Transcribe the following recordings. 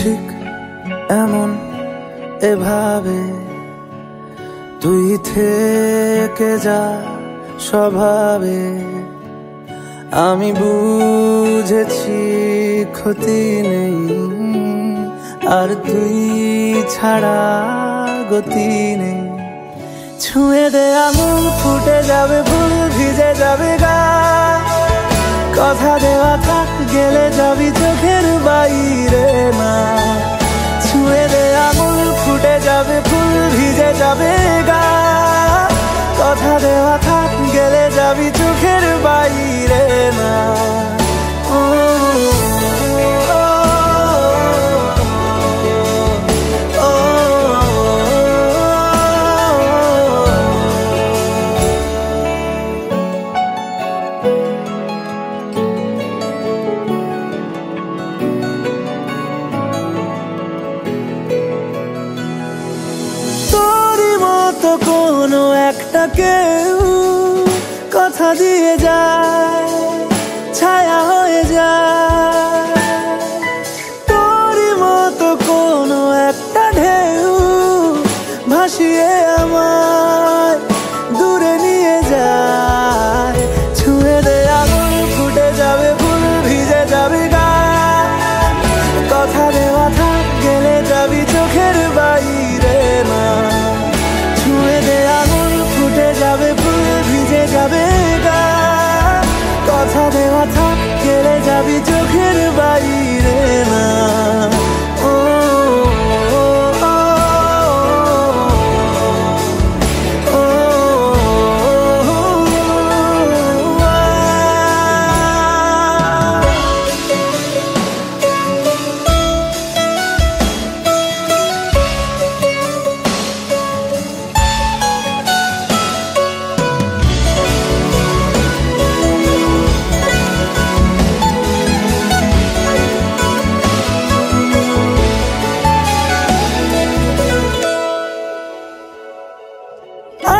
ঠিক এমন এভাবে তুই থেকে যা স্বভাবে। আমি বুঝেছি ক্ষতি নেই, আর তুই ছাড়া গতি নেই। ছুঁয়ে দে আঙুল, ফুটে যাবে ফুল, ভিজে যাবে গা। কথা দেওয়া থাক, গেলে যাবি চোখের বাইরে না। ছুঁয়ে দে আঙুল, ফুটে যাবে ফুল, ভিজে যাবে গা। কথা দেওয়া থাক, গেলে যাবি চোখের বাইরে না। তো কোনো একটা কেউ কথা দিয়ে যায়, ছায়া হয়ে যায়। তোরই মতো কোনো একটা ঢেউ ভাসিয়ে আমায় দূরে নিয়ে যায়। ছুঁয়ে দে আঙুল, ফুটে যাবে ফুল, ভিজে যাবে গা। কথা দেওয়া থাক, গেলে যাবি চোখের বাইরে না। ছুঁয়ে দে আঙুল, ফুটে যাবে ফুল, ভিজে যাবে গা। কথা দেওয়া থাক, গেলে যাবি চোখের বাইরে না।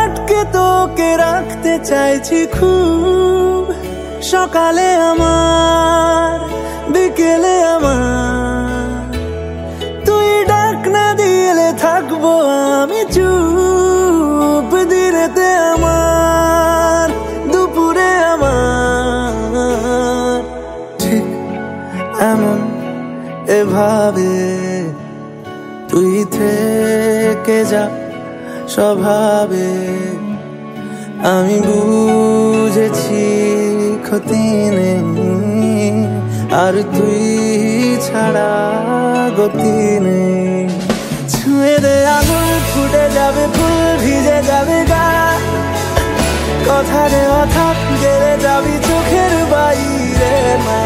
আটকে তোকে রাখতে চাইছি খুব, সকালে আমার, বিকেলে আমার। তুই ডাক না দিলে থাকবো আমি চুপ, দিনেতে আমার, দুপুরে আমার। ঠিক এমন এভাবে তুই থেকে যা স্বভাবে। আমি বুঝেছি ক্ষতি নেই, আর তুই ছাড়া গতি নেই। ছুঁয়ে দে আঙুল, ফুটে যাবে ফুল, ভিজে যাবে গা। কথা দেওয়া থাক, গেলে যাবি চোখের বাইরে না।